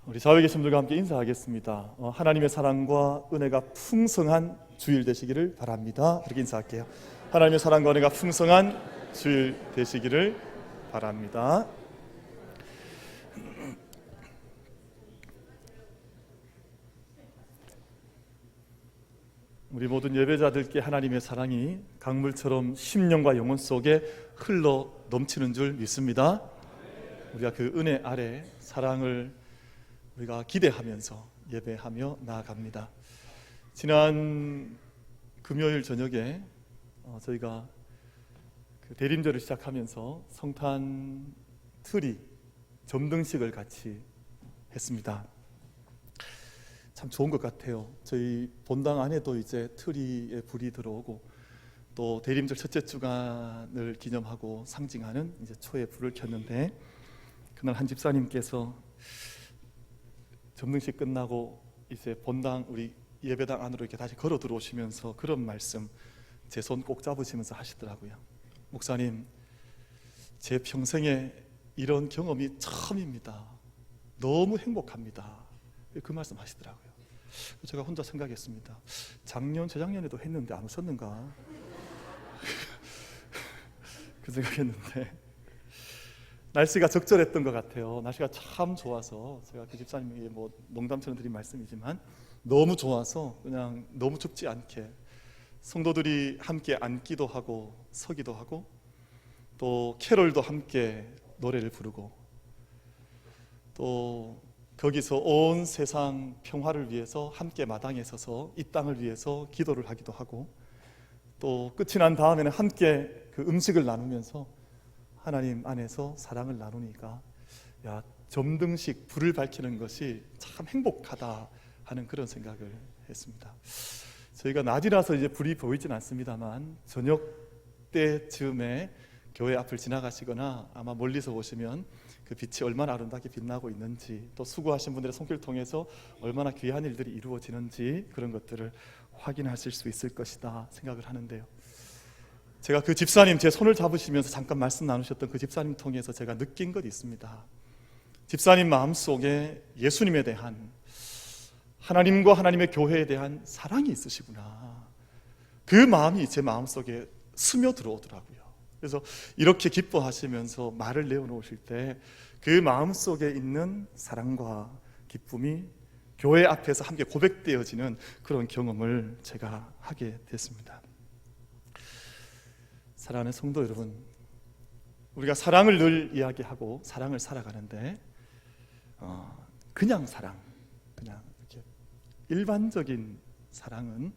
우리 좌우에 계신 분들과 함께 인사하겠습니다. 하나님의 사랑과 은혜가 풍성한 주일 되시기를 바랍니다. 그렇게 인사할게요. 하나님의 사랑과 은혜가 풍성한 주일 되시기를 바랍니다. 우리 모든 예배자들께 하나님의 사랑이 강물처럼 심령과 영혼 속에 흘러 넘치는 줄 믿습니다. 우리가 그 은혜 아래 사랑을 우리가 기대하면서 예배하며 나아갑니다. 지난 금요일 저녁에 저희가 그 대림절을 시작하면서 성탄 트리 점등식을 같이 했습니다. 참 좋은 것 같아요. 저희 본당 안에도 이제 트리에 불이 들어오고 또 대림절 첫째 주간을 기념하고 상징하는 이제 초에 불을 켰는데, 그날 한 집사님께서 점등식 끝나고 이제 본당 우리 예배당 안으로 이렇게 다시 걸어 들어오시면서 그런 말씀 제 손 꼭 잡으시면서 하시더라고요. 목사님, 제 평생에 이런 경험이 처음입니다. 너무 행복합니다. 그 말씀 하시더라고요. 제가 혼자 생각했습니다. 작년, 재작년에도 했는데 안 오셨는가? 그 생각했는데 날씨가 적절했던 것 같아요. 날씨가 참 좋아서 제가 그 집사님에게 뭐 농담처럼 드린 말씀이지만 너무 좋아서 그냥 너무 춥지 않게 성도들이 함께 앉기도 하고 서기도 하고 또 캐롤도 함께 노래를 부르고 또 거기서 온 세상 평화를 위해서 함께 마당에 서서 이 땅을 위해서 기도를 하기도 하고 또 끝이 난 다음에는 함께 그 음식을 나누면서 하나님 안에서 사랑을 나누니까 야, 점등식 불을 밝히는 것이 참 행복하다 하는 그런 생각을 했습니다. 저희가 낮이라서 이제 불이 보이진 않습니다만 저녁 때쯤에 교회 앞을 지나가시거나 아마 멀리서 보시면 그 빛이 얼마나 아름답게 빛나고 있는지, 또 수고하신 분들의 손길을 통해서 얼마나 귀한 일들이 이루어지는지 그런 것들을 확인하실 수 있을 것이다 생각을 하는데요. 제가 그 집사님 제 손을 잡으시면서 잠깐 말씀 나누셨던 그 집사님 통해서 제가 느낀 것이 있습니다. 집사님 마음속에 예수님에 대한, 하나님과 하나님의 교회에 대한 사랑이 있으시구나. 그 마음이 제 마음속에 스며들어오더라고요. 그래서 이렇게 기뻐하시면서 말을 내어놓으실 때 그 마음속에 있는 사랑과 기쁨이 교회 앞에서 함께 고백되어지는 그런 경험을 제가 하게 됐습니다. 사랑하는 성도 여러분, 우리가 사랑을 늘 이야기하고 사랑을 살아가는데 그냥 사랑, 그냥 이렇게 일반적인 사랑은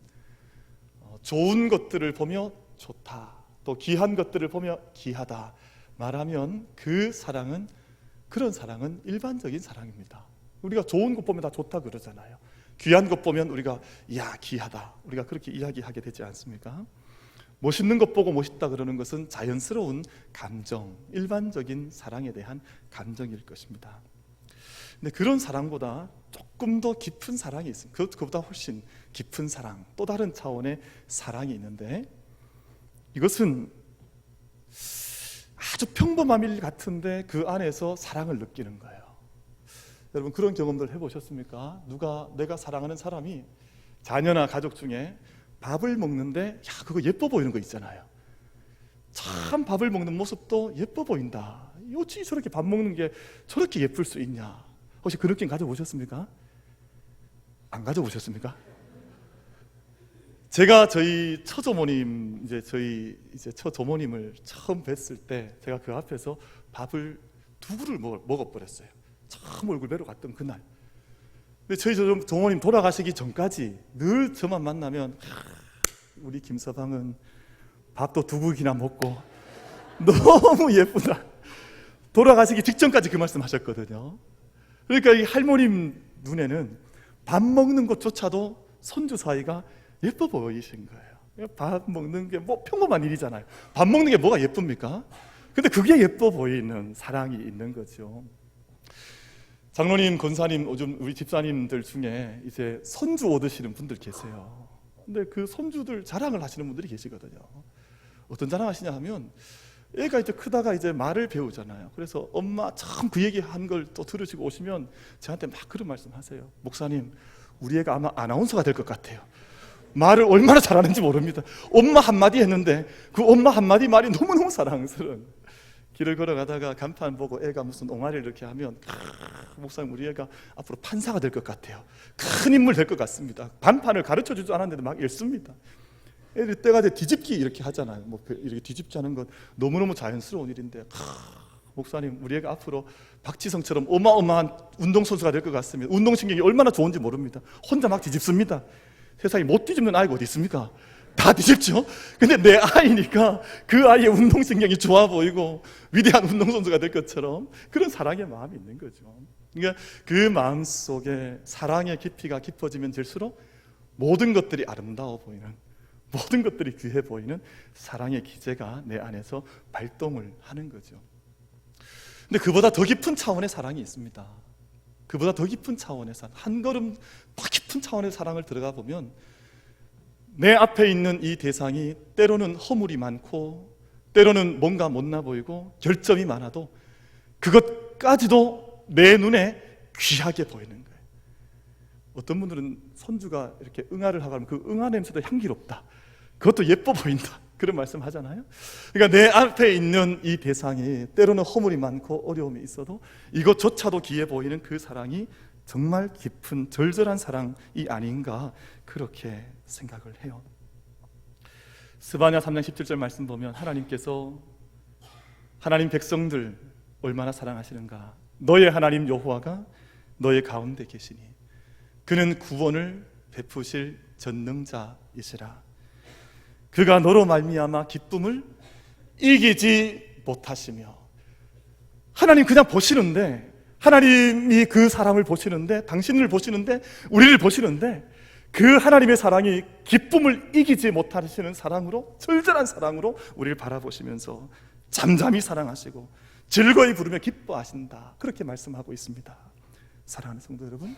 좋은 것들을 보며 좋다, 또 귀한 것들을 보며 귀하다 말하면 그 사랑은, 그런 사랑은 일반적인 사랑입니다. 우리가 좋은 것 보면 다 좋다 그러잖아요. 귀한 것 보면 우리가 야 귀하다, 우리가 그렇게 이야기하게 되지 않습니까? 멋있는 것 보고 멋있다 그러는 것은 자연스러운 감정, 일반적인 사랑에 대한 감정일 것입니다. 근데 그런 사랑보다 조금 더 깊은 사랑이 있습니다. 그것보다 훨씬 깊은 사랑, 또 다른 차원의 사랑이 있는데, 이것은 아주 평범한 일 같은데 그 안에서 사랑을 느끼는 거예요. 여러분 그런 경험들 해보셨습니까? 내가 사랑하는 사람이 자녀나 가족 중에 밥을 먹는데 야 그거 예뻐 보이는 거 있잖아요. 참 밥을 먹는 모습도 예뻐 보인다. 어찌 저렇게 밥 먹는 게 저렇게 예쁠 수 있냐. 혹시 그 느낌 가져보셨습니까? 안 가져보셨습니까? 제가 저희 처조모님, 저희 처조모님을 처음 뵀을 때 제가 그 앞에서 밥을 2그릇을 먹어버렸어요. 처음 얼굴 뵈러 갔던 그날. 근데 저희 조모님 돌아가시기 전까지 늘 저만 만나면 우리 김서방은 밥도 2그릇이나 먹고 너무 예쁘다. 돌아가시기 직전까지 그 말씀하셨거든요. 그러니까 이 할머님 눈에는 밥 먹는 것조차도 손주 사이가 예뻐 보이신 거예요. 밥 먹는 게 뭐 평범한 일이잖아요. 밥 먹는 게 뭐가 예쁩니까? 근데 그게 예뻐 보이는 사랑이 있는 거죠. 장로님, 권사님, 요즘 우리 집사님들 중에 이제 손주 얻으시는 분들 계세요. 근데 그 손주들 자랑을 하시는 분들이 계시거든요. 어떤 자랑하시냐 하면 애가 이제 크다가 이제 말을 배우잖아요. 그래서 엄마 참 그 얘기한 걸 또 들으시고 오시면 저한테 막 그런 말씀하세요. 목사님, 우리 애가 아마 아나운서가 될 것 같아요. 말을 얼마나 잘하는지 모릅니다. 엄마 한마디 했는데 그 엄마 한마디 말이 너무너무 사랑스러운. 길을 걸어가다가 간판 보고 애가 무슨 옹알이를 이렇게 하면 목사님, 우리 애가 앞으로 판사가 될 것 같아요. 큰 인물 될 것 같습니다. 반판을 가르쳐주지도 않았는데 막 읽습니다. 애들이 때가 돼 뒤집기 이렇게 하잖아요. 뭐 이렇게 뒤집지 않은 건 너무너무 자연스러운 일인데, 목사님, 우리 애가 앞으로 박지성처럼 어마어마한 운동선수가 될 것 같습니다. 운동신경이 얼마나 좋은지 모릅니다. 혼자 막 뒤집습니다. 세상에 못 뒤집는 아이가 어디 있습니까? 다 뒤집죠. 근데 내 아이니까 그 아이의 운동신경이 좋아 보이고 위대한 운동선수가 될 것처럼 그런 사랑의 마음이 있는 거죠. 그러니까 그 마음 속에 사랑의 깊이가 깊어지면 될수록 모든 것들이 아름다워 보이는, 모든 것들이 귀해 보이는 사랑의 기제가 내 안에서 발동을 하는 거죠. 근데 그보다 더 깊은 차원의 사랑이 있습니다. 그보다 더 깊은 차원의 사랑, 한 걸음 더 깊은 차원의 사랑을 들어가 보면 내 앞에 있는 이 대상이 때로는 허물이 많고 때로는 뭔가 못나 보이고 결점이 많아도 그것까지도 내 눈에 귀하게 보이는 거예요. 어떤 분들은 손주가 이렇게 응아를 하고 하면 그 응아 냄새도 향기롭다, 그것도 예뻐 보인다, 그런 말씀 하잖아요. 그러니까 내 앞에 있는 이 대상이 때로는 허물이 많고 어려움이 있어도 이것조차도 귀해 보이는 그 사랑이 정말 깊은 절절한 사랑이 아닌가, 그렇게 생각을 해요. 스바냐 3장 17절 말씀 보면 하나님께서 하나님 백성들 얼마나 사랑하시는가. 너의 하나님 여호와가 너의 가운데 계시니 그는 구원을 베푸실 전능자이시라. 그가 너로 말미암아 기쁨을 이기지 못하시며. 하나님 그냥 보시는데, 하나님이 그 사람을 보시는데, 당신을 보시는데, 우리를 보시는데 그 하나님의 사랑이 기쁨을 이기지 못하시는 사랑으로, 절절한 사랑으로 우리를 바라보시면서 잠잠히 사랑하시고 즐거이 부르며 기뻐하신다, 그렇게 말씀하고 있습니다. 사랑하는 성도 여러분,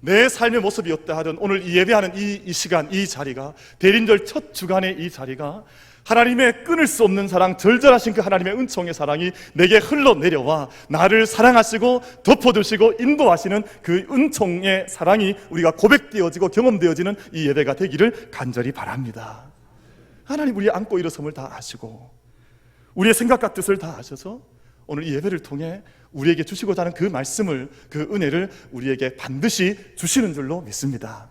내 삶의 모습이 어떠 하든 오늘 이 예배하는 이 시간, 이 자리가, 대림절 첫 주간의 이 자리가 하나님의 끊을 수 없는 사랑, 절절하신 그 하나님의 은총의 사랑이 내게 흘러내려와 나를 사랑하시고 덮어주시고 인도하시는 그 은총의 사랑이 우리가 고백되어지고 경험되어지는 이 예배가 되기를 간절히 바랍니다. 하나님 우리의 안고 일어섬을 다 아시고 우리의 생각과 뜻을 다 아셔서 오늘 이 예배를 통해 우리에게 주시고자 하는 그 말씀을, 그 은혜를 우리에게 반드시 주시는 줄로 믿습니다.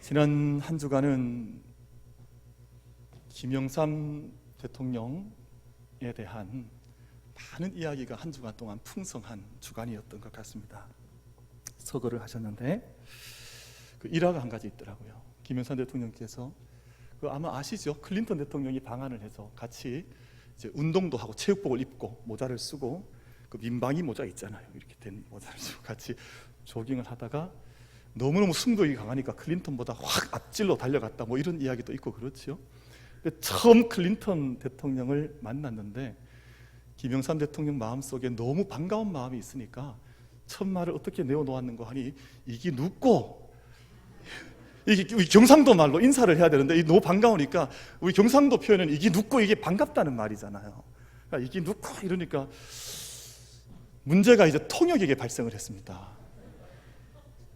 지난 한 주간은 김영삼 대통령에 대한 많은 이야기가 한 주간 동안 풍성한 주간이었던 것 같습니다. 서거를 하셨는데 그 일화가 한 가지 있더라고요. 김영삼 대통령께서 아마 아시죠? 클린턴 대통령이 방한을 해서 같이 이제 운동도 하고 체육복을 입고 모자를 쓰고 그 민방위 모자 있잖아요. 이렇게 된 모자를 쓰고 같이 조깅을 하다가 너무너무 승부욕이 강하니까 클린턴보다 확 앞질러 달려갔다, 뭐 이런 이야기도 있고 그렇죠. 근데 처음 클린턴 대통령을 만났는데 김영삼 대통령 마음속에 너무 반가운 마음이 있으니까 첫 말을 어떻게 내어놓았는가 하니 이게 눕고, 이게 우리 경상도 말로 인사를 해야 되는데 너무 반가우니까 우리 경상도 표현은 이게 눕고, 이게 반갑다는 말이잖아요. 그러니까 이게 눕고 이러니까 문제가 이제 통역에게 발생을 했습니다.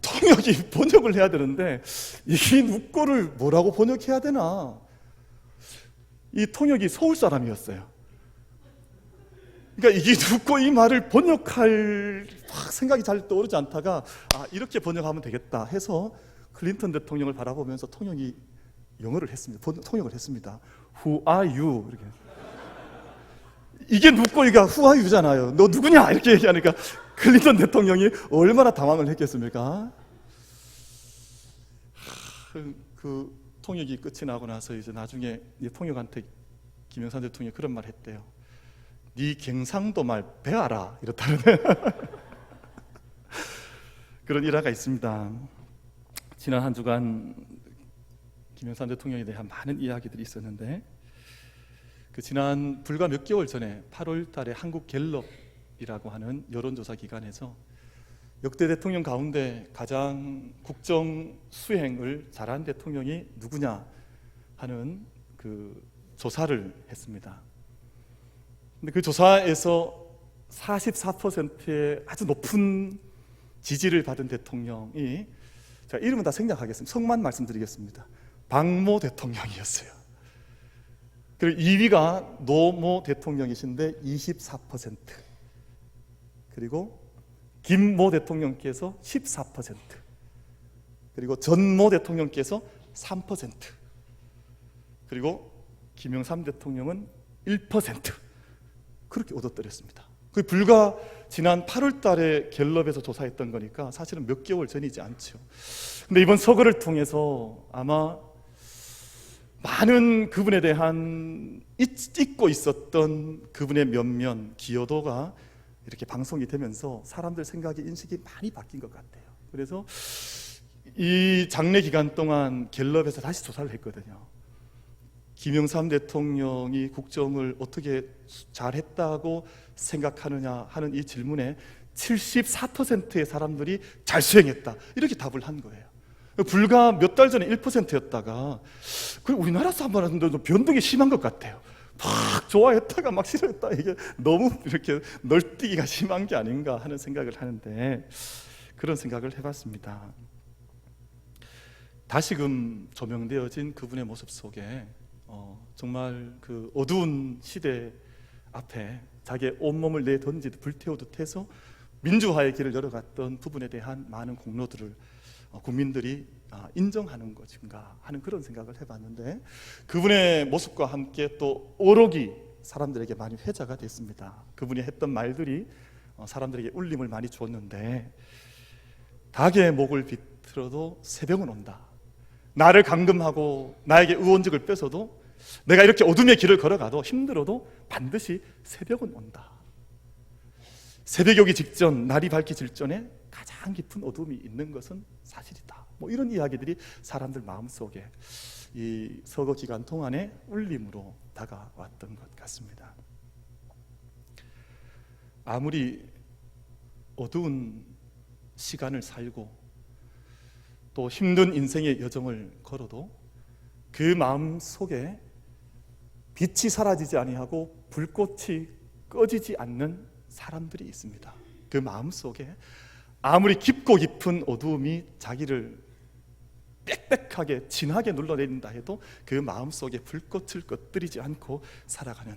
통역이 번역을 해야 되는데 이게 눕고를 뭐라고 번역해야 되나? 이 통역이 서울 사람이었어요. 그러니까 이게 눕고 이 말을 번역할 생각이 잘 떠오르지 않다가 이렇게 번역하면 되겠다 해서 클린턴 대통령을 바라보면서 통역이 영어를 했습니다. 통역을 했습니다. Who are you? 이렇게. 이게 눕고 이가 Who are you잖아요. 너 누구냐? 이렇게 얘기하니까 클린턴 대통령이 얼마나 당황을 했겠습니까? 그 통역이 끝이 나고 나서 이제 나중에 통역한테 김영삼 대통령이 그런 말 했대요. 네 경상도 말 배워라, 이렇다는 그런 일화가 있습니다. 지난 한 주간 김영삼 대통령에 대한 많은 이야기들이 있었는데 그 지난 불과 몇 개월 전에 8월 달에 한국갤럽이라고 하는 여론조사 기관에서 역대 대통령 가운데 가장 국정 수행을 잘한 대통령이 누구냐 하는 그 조사를 했습니다. 근데 그 조사에서 44%의 아주 높은 지지를 받은 대통령이, 제가 이름은 다 생략하겠습니다. 성만 말씀드리겠습니다. 박모 대통령이었어요. 그리고 2위가 노모 대통령이신데 24%, 그리고 김모 대통령께서 14%, 그리고 전모 대통령께서 3%, 그리고 김영삼 대통령은 1%, 그렇게 얻어뜨렸습니다. 그 불과 지난 8월 달에 갤럽에서 조사했던 거니까 사실은 몇 개월 전이지 않죠. 근데 이번 서거를 통해서 아마 많은 그분에 대한 잊고 있었던 그분의 면면, 기여도가 이렇게 방송이 되면서 사람들 생각이, 인식이 많이 바뀐 것 같아요. 그래서 이 장례 기간 동안 갤럽에서 다시 조사를 했거든요. 김영삼 대통령이 국정을 어떻게 잘했다고 생각하느냐 하는 이 질문에 74%의 사람들이 잘 수행했다, 이렇게 답을 한 거예요. 불과 몇 달 전에 1%였다가 우리나라 사람들도 변동이 심한 것 같아요. 막 좋아했다가 막 싫어했다, 이게 너무 이렇게 널뛰기가 심한 게 아닌가 하는 생각을 하는데, 그런 생각을 해봤습니다. 다시금 조명되어진 그분의 모습 속에 정말 그 어두운 시대 앞에 자기의 온몸을 내던지듯 불태우듯 해서 민주화의 길을 열어갔던 부분에 대한 많은 공로들을 국민들이 인정하는 것인가 하는 그런 생각을 해봤는데, 그분의 모습과 함께 또 오록이 사람들에게 많이 회자가 됐습니다. 그분이 했던 말들이 사람들에게 울림을 많이 줬는데, 닭의 목을 비틀어도 새벽은 온다. 나를 감금하고 나에게 의원직을 뺏어도, 내가 이렇게 어둠의 길을 걸어가도 힘들어도 반드시 새벽은 온다. 새벽이 오기 직전, 날이 밝기 직전에 가장 깊은 어둠이 있는 것은 사실이다. 뭐 이런 이야기들이 사람들 마음속에 이 서거 기간 동안에 울림으로 다가왔던 것 같습니다. 아무리 어두운 시간을 살고 또 힘든 인생의 여정을 걸어도 그 마음 속에 빛이 사라지지 아니하고 불꽃이 꺼지지 않는 사람들이 있습니다. 그 마음 속에 아무리 깊고 깊은 어두움이 자기를 빽빽하게 진하게 눌러내린다 해도 그 마음 속에 불꽃을 꺼뜨리지 않고 살아가는,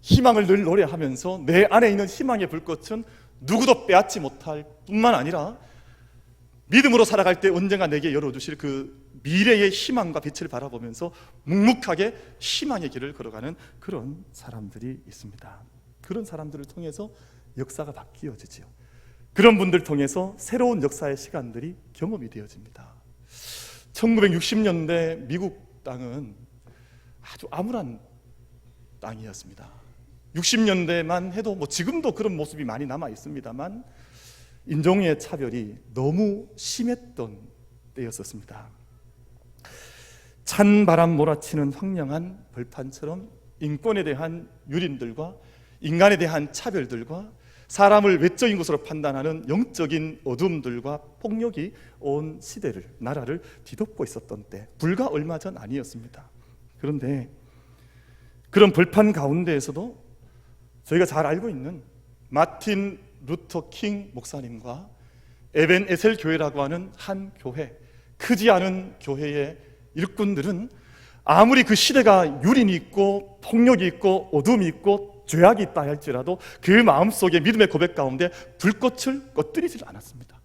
희망을 늘 노래하면서 내 안에 있는 희망의 불꽃은 누구도 빼앗지 못할 뿐만 아니라 믿음으로 살아갈 때 언젠가 내게 열어주실 그 미래의 희망과 빛을 바라보면서 묵묵하게 희망의 길을 걸어가는 그런 사람들이 있습니다. 그런 사람들을 통해서 역사가 바뀌어지죠. 그런 분들 통해서 새로운 역사의 시간들이 경험이 되어집니다. 1960년대 미국 땅은 아주 암울한 땅이었습니다. 60년대만 해도 뭐 지금도 그런 모습이 많이 남아 있습니다만 인종의 차별이 너무 심했던 때였었습니다. 찬 바람 몰아치는 황량한 벌판처럼 인권에 대한 유린들과 인간에 대한 차별들과 사람을 외적인 것으로 판단하는 영적인 어둠들과 폭력이 온 시대를, 나라를 뒤덮고 있었던 때, 불과 얼마 전 아니었습니다. 그런데 그런 벌판 가운데에서도 저희가 잘 알고 있는 마틴 루터 킹 목사님과 에벤에셀 교회라고 하는 한 교회, 크지 않은 교회의 일꾼들은 아무리 그 시대가 유린이 있고 폭력이 있고 어둠이 있고 죄악이 있다 할지라도 그 마음속에 믿음의 고백 가운데 불꽃을 꺼뜨리질 않았습니다.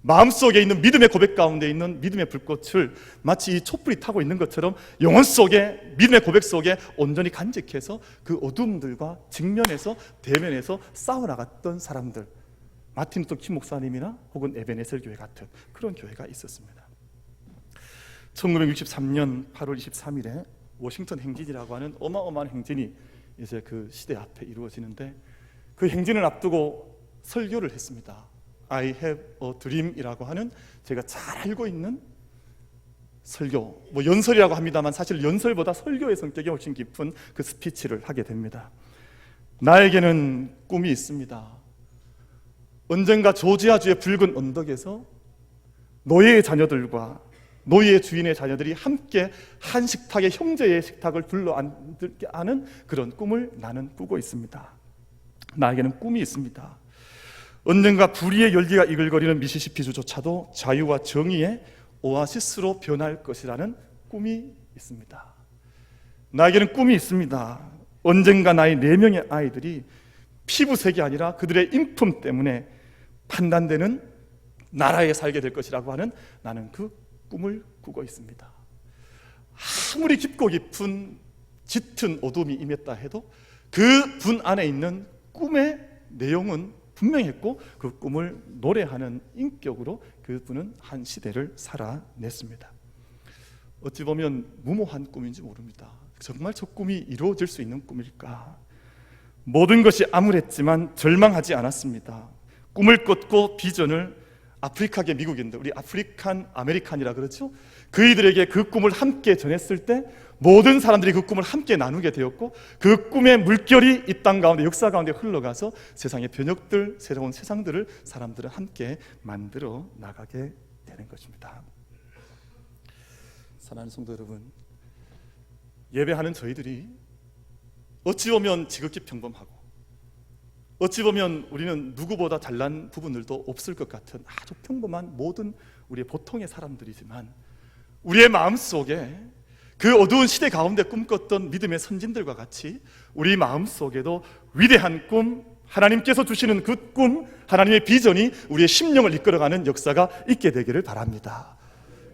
마음속에 있는 믿음의 고백 가운데 있는 믿음의 불꽃을 마치 이 촛불이 타고 있는 것처럼 영혼 속에, 믿음의 고백 속에 온전히 간직해서 그 어둠들과 직면해서 대면해서 싸워나갔던 사람들, 마틴 루터 킹 목사님이나 혹은 에벤에셀 교회 같은 그런 교회가 있었습니다. 1963년 8월 23일에 워싱턴 행진이라고 하는 어마어마한 행진이 이제 그 시대 앞에 이루어지는데, 그 행진을 앞두고 설교를 했습니다. I have a dream이라고 하는 제가 잘 알고 있는 설교, 뭐 연설이라고 합니다만 사실 연설보다 설교의 성격이 훨씬 깊은 그 스피치를 하게 됩니다. 나에게는 꿈이 있습니다. 언젠가 조지아주의 붉은 언덕에서 노예의 자녀들과 노예 주인의 자녀들이 함께 한 식탁에 형제의 식탁을 둘러 앉게 하는 그런 꿈을 나는 꾸고 있습니다. 나에게는 꿈이 있습니다. 언젠가 불의의 열기가 이글거리는 미시시피주조차도 자유와 정의의 오아시스로 변할 것이라는 꿈이 있습니다. 나에게는 꿈이 있습니다. 언젠가 나의 4명의 아이들이 피부색이 아니라 그들의 인품 때문에 판단되는 나라에 살게 될 것이라고 하는 나는 그 꿈을 꾸고 있습니다. 아무리 깊고 깊은 짙은 어둠이 임했다 해도 그 분 안에 있는 꿈의 내용은 분명했고 그 꿈을 노래하는 인격으로 그분은 한 시대를 살아냈습니다. 어찌 보면 무모한 꿈인지 모릅니다. 정말 저 꿈이 이루어질 수 있는 꿈일까? 모든 것이 암울했지만 절망하지 않았습니다. 꿈을 꿨고 비전을 아프리카계 미국인들, 우리 아프리칸 아메리칸이라 그러죠? 그이들에게 그 꿈을 함께 전했을 때 모든 사람들이 그 꿈을 함께 나누게 되었고 그 꿈의 물결이 이 땅 가운데 역사 가운데 흘러가서 세상의 변혁들, 새로운 세상들을 사람들은 함께 만들어 나가게 되는 것입니다. 사랑하는 성도 여러분, 예배하는 저희들이 어찌 보면 지극히 평범하고 어찌 보면 우리는 누구보다 잘난 부분들도 없을 것 같은 아주 평범한 모든 우리의 보통의 사람들이지만 우리의 마음속에 그 어두운 시대 가운데 꿈꿨던 믿음의 선진들과 같이 우리 마음속에도 위대한 꿈, 하나님께서 주시는 그 꿈, 하나님의 비전이 우리의 심령을 이끌어가는 역사가 있게 되기를 바랍니다.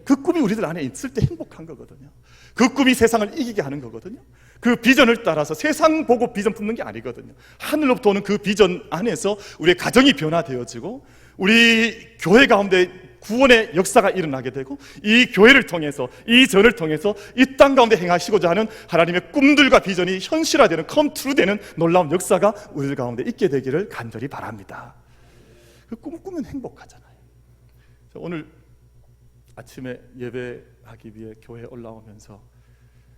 그 꿈이 우리들 안에 있을 때 행복한 거거든요. 그 꿈이 세상을 이기게 하는 거거든요. 그 비전을 따라서 세상 보고 비전 품는 게 아니거든요. 하늘로부터 오는 그 비전 안에서 우리의 가정이 변화되어지고 우리 교회 가운데 구원의 역사가 일어나게 되고 이 교회를 통해서, 이 전을 통해서 이 땅 가운데 행하시고자 하는 하나님의 꿈들과 비전이 현실화되는, 컴트루되는 놀라운 역사가 우리들 가운데 있게 되기를 간절히 바랍니다. 그 꿈을 꾸면 행복하잖아요. 오늘 아침에 예배하기 위해 교회에 올라오면서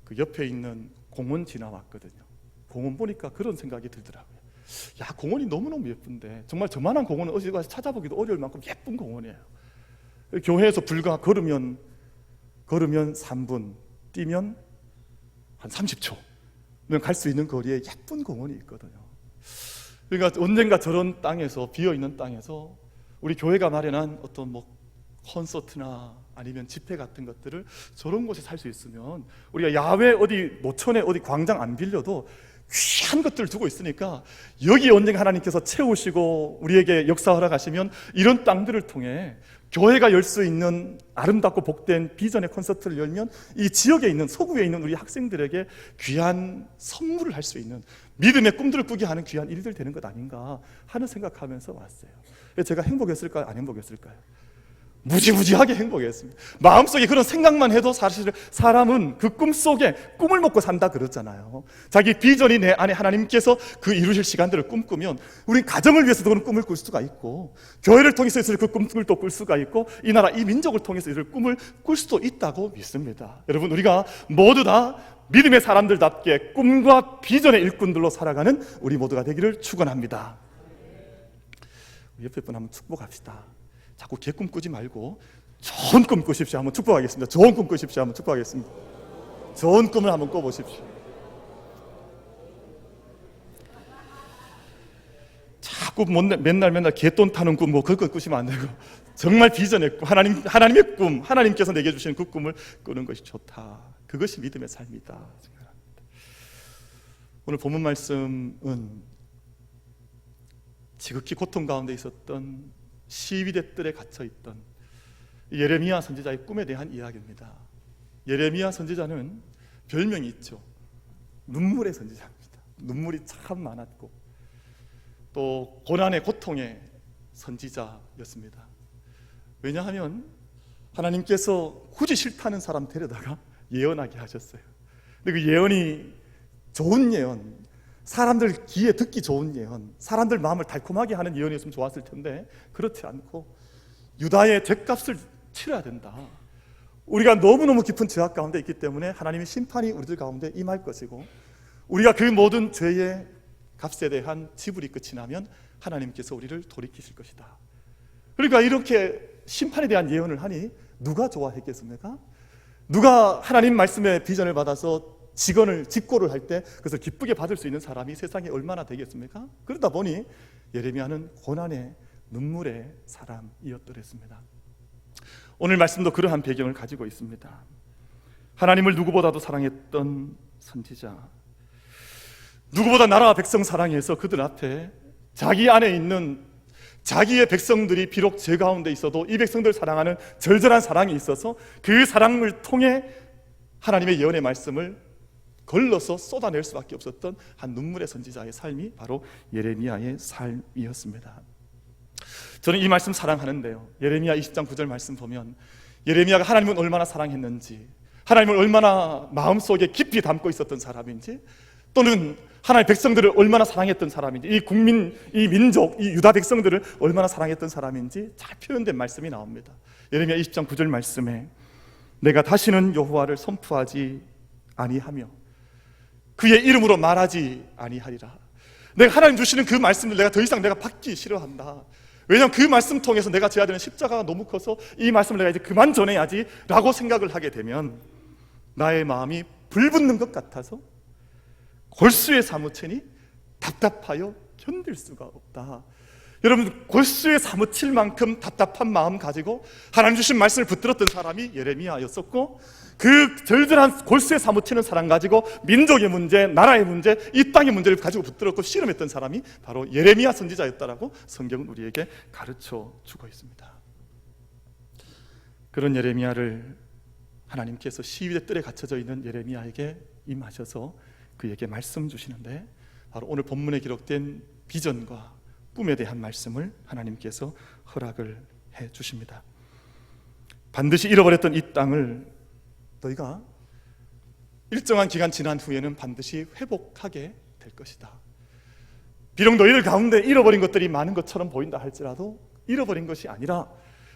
그 옆에 있는 공원 지나왔거든요. 공원 보니까 그런 생각이 들더라고요. 야, 공원이 너무너무 예쁜데 정말 저만한 공원은 어디 가서 찾아보기도 어려울 만큼 예쁜 공원이에요. 교회에서 불과 걸으면 3분, 뛰면 한 30초면 갈 수 있는 거리에 예쁜 공원이 있거든요. 그러니까 언젠가 저런 땅에서, 비어있는 땅에서 우리 교회가 마련한 어떤 콘서트나 아니면 집회 같은 것들을 저런 곳에 살 수 있으면 우리가 야외 어디 노천에 어디 광장 안 빌려도 귀한 것들을 두고 있으니까 여기 언젠가 하나님께서 채우시고 우리에게 역사 허락하시면 이런 땅들을 통해 교회가 열 수 있는 아름답고 복된 비전의 콘서트를 열면 이 지역에 있는, 서구에 있는 우리 학생들에게 귀한 선물을 할 수 있는, 믿음의 꿈들을 꾸게 하는 귀한 일들 되는 것 아닌가 하는 생각하면서 왔어요. 제가 행복했을까요? 안 행복했을까요? 무지무지하게 행복했습니다. 마음속에 그런 생각만 해도 사실 사람은 그 꿈속에 꿈을 먹고 산다 그러잖아요. 자기 비전이 내 안에 하나님께서 그 이루실 시간들을 꿈꾸면 우리 가정을 위해서도 그런 꿈을 꿀 수가 있고 교회를 통해서 있을 그 꿈을 또 꿀 수가 있고 이 나라 이 민족을 통해서 이를 꿈을 꿀 수도 있다고 믿습니다. 여러분, 우리가 모두 다 믿음의 사람들답게 꿈과 비전의 일꾼들로 살아가는 우리 모두가 되기를 축원합니다. 옆에 분 한번 축복합시다. 자꾸 개꿈 꾸지 말고 좋은 꿈 꾸십시오. 한번 축복하겠습니다. 좋은 꿈 꾸십시오. 한번 축복하겠습니다. 좋은 꿈을 한번 꿔보십시오. 자꾸 맨날 개돈 타는 꿈 그런 거 꾸시면 안 되고 정말 비전의 꿈, 하나님의 꿈, 하나님께서 내게 주시는 그 꿈을 꾸는 것이 좋다. 그것이 믿음의 삶이다. 오늘 본문 말씀은 지극히 고통 가운데 있었던 시위대 뜰에 갇혀있던 예레미야 선지자의 꿈에 대한 이야기입니다. 예레미야 선지자는 별명이 있죠. 눈물의 선지자입니다. 눈물이 참 많았고 또 고난의 고통의 선지자였습니다. 왜냐하면 하나님께서 굳이 싫다는 사람 데려다가 예언하게 하셨어요. 근데 그 예언이 좋은 예언, 사람들 귀에 듣기 좋은 예언, 사람들 마음을 달콤하게 하는 예언이었으면 좋았을 텐데 그렇지 않고 유다의 죄값을 치러야 된다. 우리가 너무너무 깊은 죄악 가운데 있기 때문에 하나님의 심판이 우리들 가운데 임할 것이고 우리가 그 모든 죄의 값에 대한 지불이 끝이 나면 하나님께서 우리를 돌이키실 것이다. 그러니까 이렇게 심판에 대한 예언을 하니 누가 좋아했겠습니까? 누가 하나님 말씀의 비전을 받아서 직고를 할 때 그것을 기쁘게 받을 수 있는 사람이 세상에 얼마나 되겠습니까? 그러다 보니 예레미야는 고난의 눈물의 사람이었더랬습니다. 오늘 말씀도 그러한 배경을 가지고 있습니다. 하나님을 누구보다도 사랑했던 선지자, 누구보다 나라와 백성 사랑해서 그들 앞에 자기 안에 있는 자기의 백성들이 비록 죄 가운데 있어도 이 백성들 사랑하는 절절한 사랑이 있어서 그 사랑을 통해 하나님의 예언의 말씀을 걸러서 쏟아낼 수밖에 없었던 한 눈물의 선지자의 삶이 바로 예레미야의 삶이었습니다. 저는 이 말씀 사랑하는데요, 예레미야 20장 9절 말씀 보면 예레미야가 하나님을 얼마나 사랑했는지, 하나님을 얼마나 마음속에 깊이 담고 있었던 사람인지, 또는 하나님의 백성들을 얼마나 사랑했던 사람인지, 이 국민, 이 민족, 이 유다 백성들을 얼마나 사랑했던 사람인지 잘 표현된 말씀이 나옵니다. 예레미야 20장 9절 말씀에 내가 다시는 여호와를 선포하지 아니하며 그의 이름으로 말하지 아니하리라. 내가 하나님 주시는 그 말씀을 내가 더 이상 내가 받기 싫어한다. 왜냐하면 그 말씀 통해서 내가 져야 되는 십자가가 너무 커서 이 말씀을 내가 이제 그만 전해야지 라고 생각을 하게 되면 나의 마음이 불붙는 것 같아서 골수에 사무치니 답답하여 견딜 수가 없다. 여러분, 골수에 사무칠 만큼 답답한 마음 가지고 하나님 주신 말씀을 붙들었던 사람이 예레미야였었고, 그 절절한 골수에 사무치는 사랑 가지고 민족의 문제, 나라의 문제, 이 땅의 문제를 가지고 붙들었고 씨름했던 사람이 바로 예레미야 선지자였다라고 성경은 우리에게 가르쳐 주고 있습니다. 그런 예레미야를 하나님께서 시위대 뜰에 갇혀져 있는 예레미야에게 임하셔서 그에게 말씀 주시는데, 바로 오늘 본문에 기록된 비전과 꿈에 대한 말씀을 하나님께서 허락을 해 주십니다. 반드시 잃어버렸던 이 땅을 너희가 일정한 기간 지난 후에는 반드시 회복하게 될 것이다. 비록 너희들 가운데 잃어버린 것들이 많은 것처럼 보인다 할지라도 잃어버린 것이 아니라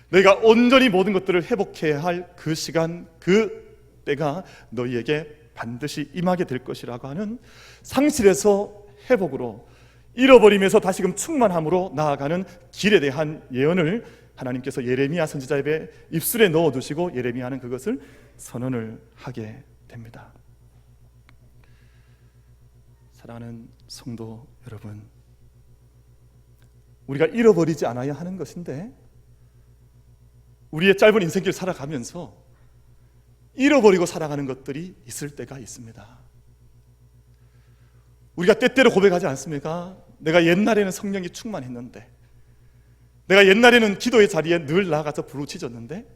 너희가 온전히 모든 것들을 회복해야 할 그 시간, 그 때가 너희에게 반드시 임하게 될 것이라고 하는 상실에서 회복으로, 잃어버림에서 다시금 충만함으로 나아가는 길에 대한 예언을 하나님께서 예레미야 선지자의 입술에 넣어두시고 예레미야는 그것을 선언을 하게 됩니다. 사랑하는 성도 여러분, 우리가 잃어버리지 않아야 하는 것인데 우리의 짧은 인생길 살아가면서 잃어버리고 살아가는 것들이 있을 때가 있습니다. 우리가 때때로 고백하지 않습니까? 내가 옛날에는 성령이 충만했는데, 내가 옛날에는 기도의 자리에 늘 나가서 부르짖었는데,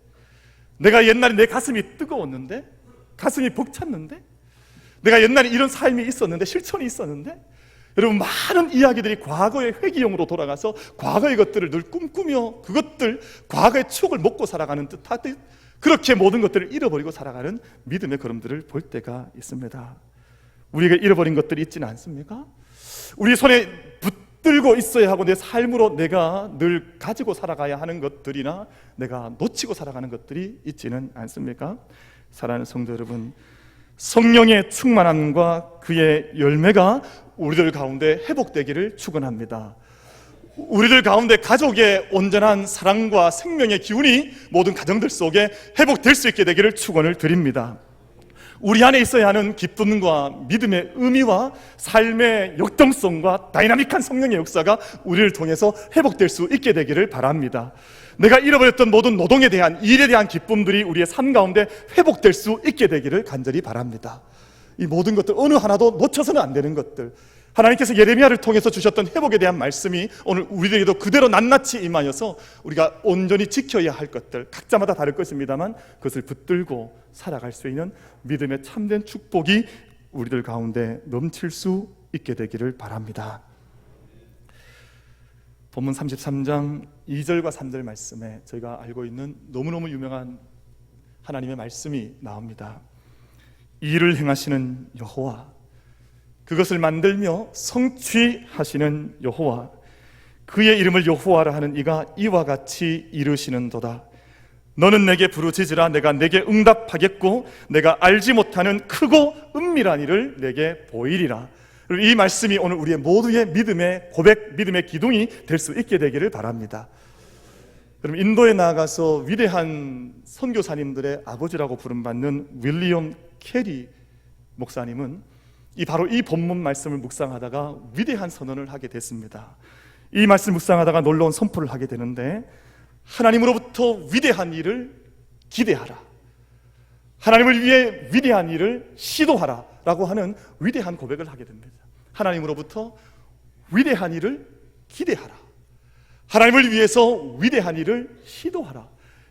내가 옛날에 내 가슴이 뜨거웠는데, 가슴이 벅찼는데, 내가 옛날에 이런 삶이 있었는데, 실천이 있었는데, 여러분, 많은 이야기들이 과거의 회귀형으로 돌아가서 과거의 것들을 늘 꿈꾸며 그것들, 과거의 추억을 먹고 살아가는 듯하듯 그렇게 모든 것들을 잃어버리고 살아가는 믿음의 걸음들을 볼 때가 있습니다. 우리가 잃어버린 것들이 있지는 않습니까? 우리 손에 붙들고 있어야 하고 내 삶으로 내가 늘 가지고 살아가야 하는 것들이나 내가 놓치고 살아가는 것들이 있지는 않습니까? 사랑하는 성도 여러분, 성령의 충만함과 그의 열매가 우리들 가운데 회복되기를 축원합니다. 우리들 가운데 가족의 온전한 사랑과 생명의 기운이 모든 가정들 속에 회복될 수 있게 되기를 축원을 드립니다. 우리 안에 있어야 하는 기쁨과 믿음의 의미와 삶의 역동성과 다이나믹한 성령의 역사가 우리를 통해서 회복될 수 있게 되기를 바랍니다. 내가 잃어버렸던 모든 노동에 대한, 일에 대한 기쁨들이 우리의 삶 가운데 회복될 수 있게 되기를 간절히 바랍니다. 이 모든 것들, 어느 하나도 놓쳐서는 안 되는 것들, 하나님께서 예레미야를 통해서 주셨던 회복에 대한 말씀이 오늘 우리들에게도 그대로 낱낱이 임하여서 우리가 온전히 지켜야 할 것들, 각자마다 다를 것입니다만 그것을 붙들고 살아갈 수 있는 믿음의 참된 축복이 우리들 가운데 넘칠 수 있게 되기를 바랍니다. 본문 33장 2절과 3절 말씀에 저희가 알고 있는 너무너무 유명한 하나님의 말씀이 나옵니다. 일을 행하시는 여호와, 그것을 만들며 성취하시는 여호와, 그의 이름을 여호와라 하는 이가 이와 같이 이르시는도다. 너는 내게 부르짖으라. 내가 내게 응답하겠고 내가 알지 못하는 크고 은밀한 일을 내게 보이리라. 이 말씀이 오늘 우리의 모두의 믿음의 고백, 믿음의 기둥이 될 수 있게 되기를 바랍니다. 여러분, 인도에 나가서 위대한 선교사님들의 아버지라고 부름받는 윌리엄 캐리 목사님은 바로 이 본문 말씀을 묵상하다가 위대한 선언을 하게 됐습니다. 이 말씀 묵상하다가 놀라운 선포를 하게 되는데, 하나님으로부터 위대한 일을 기대하라, 하나님을 위해 위대한 일을 시도하라 라고 하는 위대한 고백을 하게 됩니다. 하나님으로부터 위대한 일을 기대하라, 하나님을 위해서 위대한 일을 시도하라.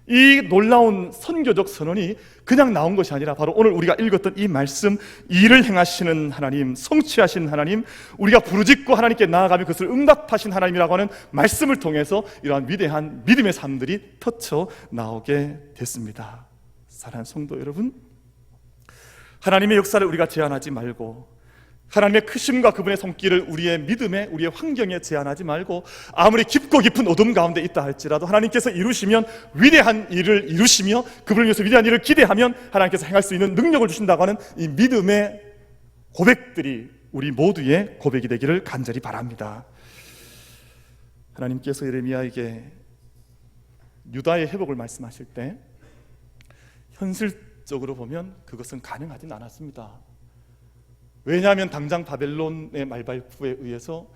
이 놀라운 선교적 선언이 그냥 나온 것이 아니라 바로 오늘 우리가 읽었던 이 말씀, 일을 행하시는 하나님, 성취하신 하나님, 우리가 부르짖고 하나님께 나아가며 그것을 응답하신 하나님이라고 하는 말씀을 통해서 이러한 위대한 믿음의 삶들이 터쳐 나오게 됐습니다. 사랑하는 성도 여러분, 하나님의 역사를 우리가 제한하지 말고, 하나님의 크심과 그분의 손길을 우리의 믿음에, 우리의 환경에 제한하지 말고, 아무리 깊고 깊은 어둠 가운데 있다 할지라도 하나님께서 이루시면, 위대한 일을 이루시며 그분을 위해서 위대한 일을 기대하면 하나님께서 행할 수 있는 능력을 주신다고 하는 이 믿음의 고백들이 우리 모두의 고백이 되기를 간절히 바랍니다. 하나님께서 예레미야에게 유다의 회복을 말씀하실 때 현실적으로 보면 그것은 가능하진 않았습니다. 왜냐하면 당장 바벨론의 말발부에 의해서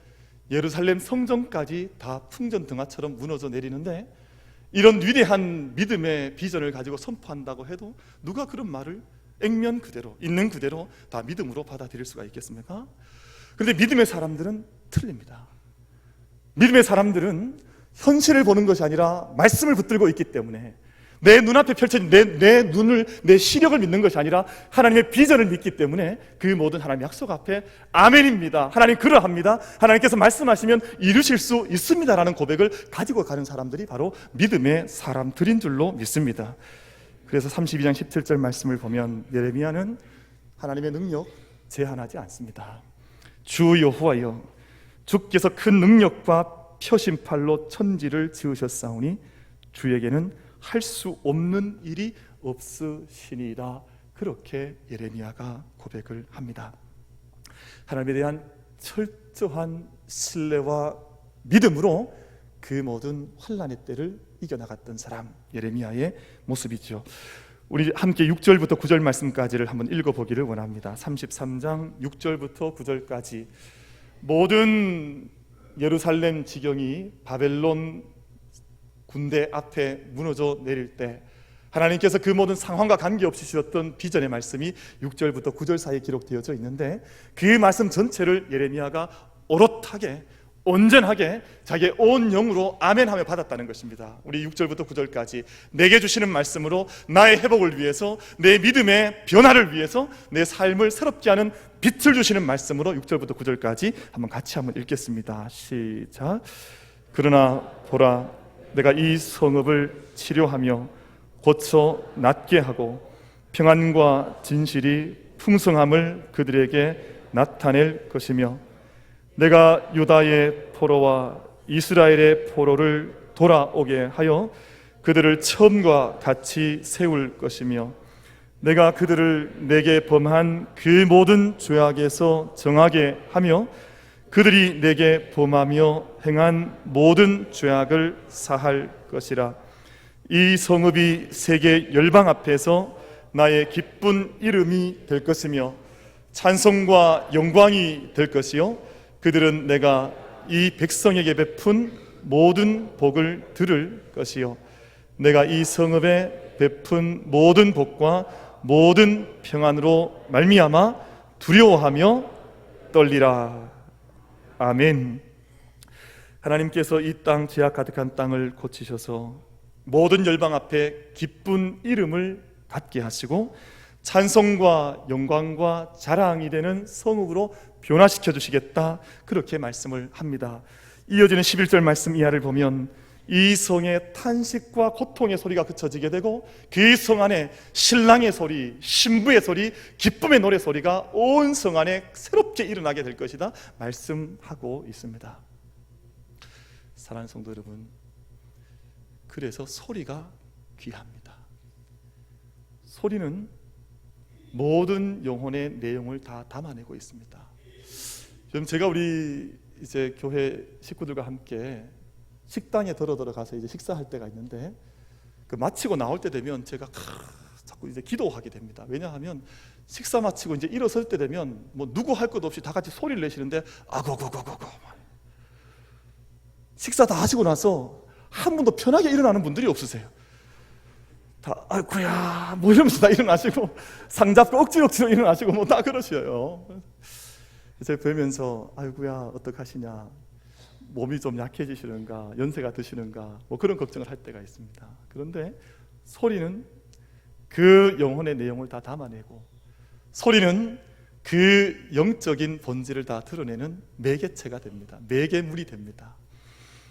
예루살렘 성전까지 다 풍전등화처럼 무너져 내리는데, 이런 위대한 믿음의 비전을 가지고 선포한다고 해도 누가 그런 말을 액면 그대로, 있는 그대로 다 믿음으로 받아들일 수가 있겠습니까? 그런데 믿음의 사람들은 틀립니다. 믿음의 사람들은 현실을 보는 것이 아니라 말씀을 붙들고 있기 때문에, 내 눈앞에 펼쳐진 내 시력을 믿는 것이 아니라 하나님의 비전을 믿기 때문에 그 모든 하나님의 약속 앞에 아멘입니다, 하나님 그러합니다, 하나님께서 말씀하시면 이루실 수 있습니다라는 고백을 가지고 가는 사람들이 바로 믿음의 사람들인 줄로 믿습니다. 그래서 32장 17절 말씀을 보면 예레미야는 하나님의 능력 제한하지 않습니다. 주 여호와여, 주께서 큰 능력과 표심팔로 천지를 지으셨사오니 주에게는 할 수 없는 일이 없으시니라. 그렇게 예레미야가 고백을 합니다. 하나님에 대한 철저한 신뢰와 믿음으로 그 모든 환난의 때를 이겨나갔던 사람, 예레미야의 모습이죠. 우리 함께 6절부터 9절 말씀까지를 한번 읽어보기를 원합니다. 33장 6절부터 9절까지 모든 예루살렘 지경이 바벨론 군대 앞에 무너져 내릴 때 하나님께서 그 모든 상황과 관계없이 주셨던 비전의 말씀이 6절부터 9절 사이에 기록되어져 있는데, 그 말씀 전체를 예레미야가 오롯하게, 온전하게 자기의 온 영으로 아멘하며 받았다는 것입니다. 우리 6절부터 9절까지 내게 주시는 말씀으로 나의 회복을 위해서, 내 믿음의 변화를 위해서, 내 삶을 새롭게 하는 빛을 주시는 말씀으로 6절부터 9절까지 한번 같이 한번 읽겠습니다. 시작. 그러나 보라, 내가 이 성읍을 치료하며 고쳐 낫게 하고 평안과 진실이 풍성함을 그들에게 나타낼 것이며, 내가 유다의 포로와 이스라엘의 포로를 돌아오게 하여 그들을 처음과 같이 세울 것이며, 내가 그들을 내게 범한 그 모든 죄악에서 정하게 하며 그들이 내게 범하며 행한 모든 죄악을 사할 것이라. 이 성읍이 세계 열방 앞에서 나의 기쁜 이름이 될 것이며 찬송과 영광이 될 것이요, 그들은 내가 이 백성에게 베푼 모든 복을 들을 것이요, 내가 이 성읍에 베푼 모든 복과 모든 평안으로 말미암아 두려워하며 떨리라. 아멘. 하나님께서 이 땅, 죄악 가득한 땅을 고치셔서 모든 열방 앞에 기쁜 이름을 갖게 하시고 찬송과 영광과 자랑이 되는 성읍으로 변화시켜 주시겠다, 그렇게 말씀을 합니다. 이어지는 11절 말씀 이하를 보면 이 성의 탄식과 고통의 소리가 그쳐지게 되고 그 성 안에 신랑의 소리, 신부의 소리, 기쁨의 노래 소리가 온 성 안에 새롭게 일어나게 될 것이다 말씀하고 있습니다. 사랑하는 성도 여러분, 그래서 소리가 귀합니다. 소리는 모든 영혼의 내용을 다 담아내고 있습니다. 여러분, 제가 우리 이제 교회 식구들과 함께 식당에 들어가서 이제 식사할 때가 있는데 그 마치고 나올 때 되면 제가 자꾸 이제 기도하게 됩니다. 왜냐하면 식사 마치고 이제 일어설 때 되면 뭐 누구 할 것 없이 다 같이 소리를 내시는데 아고고고고고 식사 다 하시고 나서 한 분도 편하게 일어나는 분들이 없으세요. 다 아이고야 뭐 이러면서 다 일어나시고 상 잡고 억지로 일어나시고 뭐 다 그러셔요. 제가 뵈면서 아이고야 어떡하시냐, 몸이 좀 약해지시는가, 연세가 드시는가 뭐 그런 걱정을 할 때가 있습니다. 그런데 소리는 그 영혼의 내용을 다 담아내고, 소리는 그 영적인 본질을 다 드러내는 매개체가 됩니다. 매개물이 됩니다.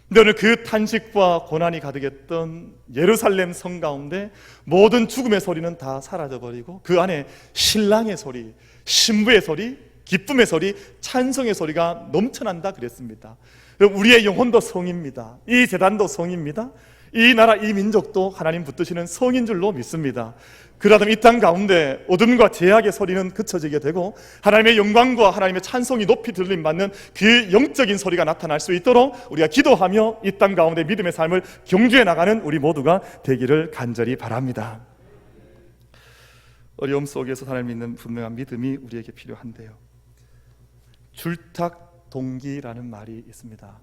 근데 오늘 그 탄식과 고난이 가득했던 예루살렘 성 가운데 모든 죽음의 소리는 다 사라져버리고 그 안에 신랑의 소리, 신부의 소리, 기쁨의 소리, 찬송의 소리가 넘쳐난다 그랬습니다. 우리의 영혼도 성입니다. 이 재단도 성입니다. 이 나라, 이 민족도 하나님 붙드시는 성인 줄로 믿습니다. 그러다면 이 땅 가운데 어둠과 죄악의 소리는 그쳐지게 되고 하나님의 영광과 하나님의 찬송이 높이 들림받는 그 영적인 소리가 나타날 수 있도록 우리가 기도하며 이 땅 가운데 믿음의 삶을 경주해 나가는 우리 모두가 되기를 간절히 바랍니다. 어려움 속에서 하나님 믿는 분명한 믿음이 우리에게 필요한데요, 줄탁동기라는 말이 있습니다.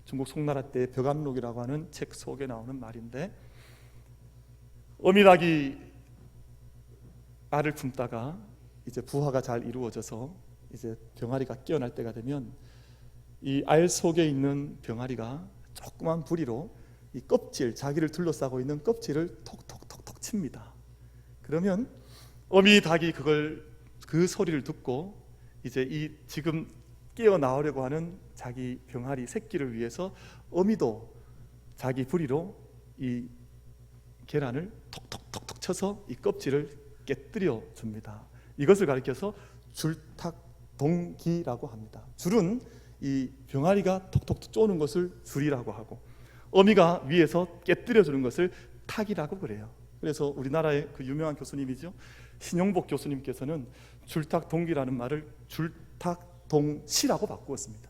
중국 송나라 때 벽암록이라고 하는 책 속에 나오는 말인데, 어미닭이 알을 품다가 이제 부화가 잘 이루어져서 이제 병아리가 깨어날 때가 되면 이 알 속에 있는 병아리가 조그만 부리로 이 껍질, 자기를 둘러싸고 있는 껍질을 톡톡톡톡 칩니다. 그러면 어미닭이 그 소리를 듣고 이제 이 지금 깨어나오려고 하는 자기 병아리 새끼를 위해서 어미도 자기 부리로 이 계란을 톡톡톡톡 쳐서 이 껍질을 깨뜨려 줍니다. 이것을 가리켜서 줄탁동기라고 합니다. 줄은 이 병아리가 톡톡 쪼는 것을 줄이라고 하고, 어미가 위에서 깨뜨려 주는 것을 탁이라고 그래요. 그래서 우리나라의 그 유명한 교수님이죠, 신용복 교수님께서는 줄탁동기라는 말을 줄탁동시라고 바꾸었습니다.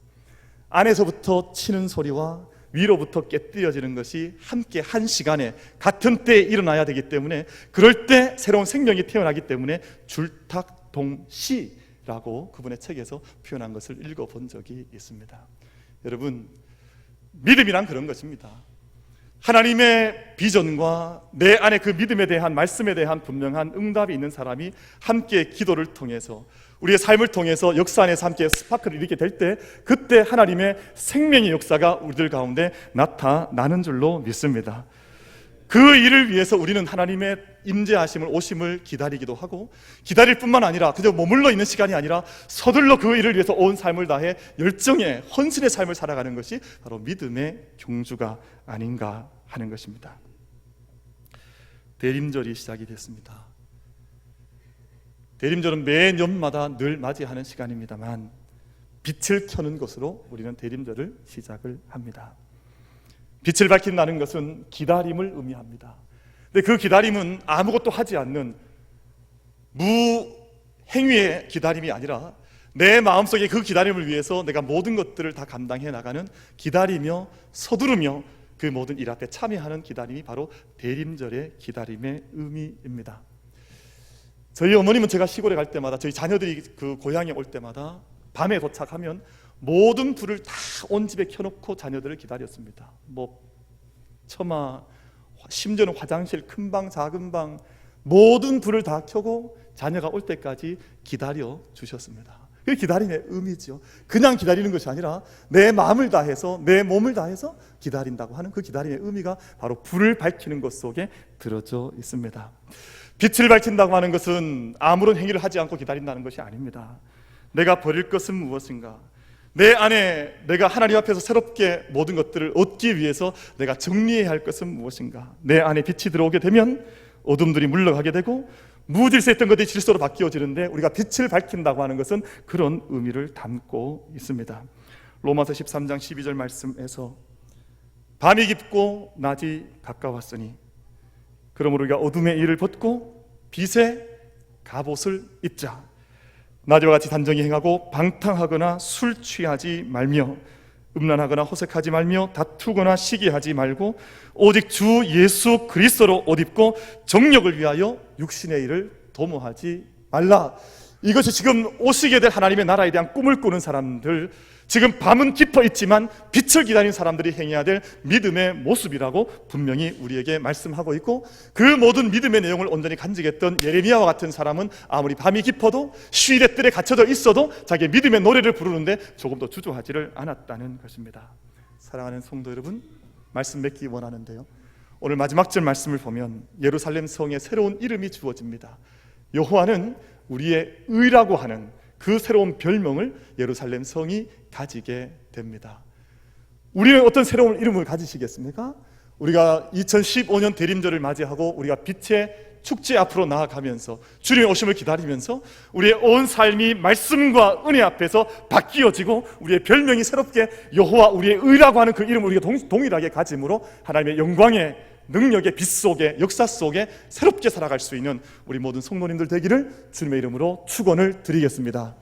안에서부터 치는 소리와 위로부터 깨뜨려지는 것이 함께 한 시간에 같은 때에 일어나야 되기 때문에, 그럴 때 새로운 생명이 태어나기 때문에 줄탁동시라고 그분의 책에서 표현한 것을 읽어본 적이 있습니다. 여러분, 믿음이란 그런 것입니다. 하나님의 비전과 내 안에 그 믿음에 대한, 말씀에 대한 분명한 응답이 있는 사람이 함께 기도를 통해서, 우리의 삶을 통해서 역사 안에서 함께 스파크를 일으키게 될 때, 그때 하나님의 생명의 역사가 우리들 가운데 나타나는 줄로 믿습니다. 그 일을 위해서 우리는 하나님의 임재하심을, 오심을 기다리기도 하고, 기다릴 뿐만 아니라 그저 머물러 있는 시간이 아니라 서둘러 그 일을 위해서 온 삶을 다해 열정의, 헌신의 삶을 살아가는 것이 바로 믿음의 경주가 아닌가 하는 것입니다. 대림절이 시작이 됐습니다. 대림절은 매년마다 늘 맞이하는 시간입니다만, 빛을 켜는 것으로 우리는 대림절을 시작을 합니다. 빛을 밝힌다는 것은 기다림을 의미합니다. 근데 그 기다림은 아무것도 하지 않는 무행위의 기다림이 아니라 내 마음속에 그 기다림을 위해서 내가 모든 것들을 다 감당해 나가는, 기다리며 서두르며 그 모든 일 앞에 참여하는 기다림이 바로 대림절의 기다림의 의미입니다. 저희 어머님은 제가 시골에 갈 때마다, 저희 자녀들이 그 고향에 올 때마다 밤에 도착하면 모든 불을 다 온 집에 켜놓고 자녀들을 기다렸습니다. 뭐 처마, 심지어는 화장실, 큰 방, 작은 방, 모든 불을 다 켜고 자녀가 올 때까지 기다려 주셨습니다. 그게 기다림의 의미죠. 그냥 기다리는 것이 아니라 내 마음을 다해서, 내 몸을 다해서 기다린다고 하는 그 기다림의 의미가 바로 불을 밝히는 것 속에 들어져 있습니다. 빛을 밝힌다고 하는 것은 아무런 행위를 하지 않고 기다린다는 것이 아닙니다. 내가 버릴 것은 무엇인가? 내 안에 내가 하나님 앞에서 새롭게 모든 것들을 얻기 위해서 내가 정리해야 할 것은 무엇인가? 내 안에 빛이 들어오게 되면 어둠들이 물러가게 되고 무질서했던 것들이 질서로 바뀌어지는데, 우리가 빛을 밝힌다고 하는 것은 그런 의미를 담고 있습니다. 로마서 13장 12절 말씀에서 밤이 깊고 낮이 가까웠으니 그러므로 우리가 어둠의 일을 벗고 빛의 갑옷을 입자. 낮에와 같이 단정히 행하고 방탕하거나 술 취하지 말며 음란하거나 호색하지 말며 다투거나 시기하지 말고 오직 주 예수 그리스도로 옷 입고 정력을 위하여 육신의 일을 도모하지 말라. 이것이 지금 오시게 될 하나님의 나라에 대한 꿈을 꾸는 사람들, 지금 밤은 깊어 있지만 빛을 기다리는 사람들이 행해야 될 믿음의 모습이라고 분명히 우리에게 말씀하고 있고, 그 모든 믿음의 내용을 온전히 간직했던 예레미야와 같은 사람은 아무리 밤이 깊어도 시위대 뜰에 갇혀져 있어도 자기의 믿음의 노래를 부르는데 조금도 주저하지를 않았다는 것입니다. 사랑하는 성도 여러분, 말씀 맺기 원하는데요, 오늘 마지막 절 말씀을 보면 예루살렘 성에 새로운 이름이 주어집니다. 여호와는 우리의 의라고 하는 그 새로운 별명을 예루살렘 성이 가지게 됩니다. 우리는 어떤 새로운 이름을 가지시겠습니까? 우리가 2015년 대림절을 맞이하고 우리가 빛의 축제 앞으로 나아가면서 주님의 오심을 기다리면서 우리의 온 삶이 말씀과 은혜 앞에서 바뀌어지고 우리의 별명이 새롭게 여호와 우리의 의라고 하는 그 이름을 우리가 동일하게 가짐으로 하나님의 영광의 능력의 빛 속에, 역사 속에 새롭게 살아갈 수 있는 우리 모든 성도님들 되기를 주님의 이름으로 축원을 드리겠습니다.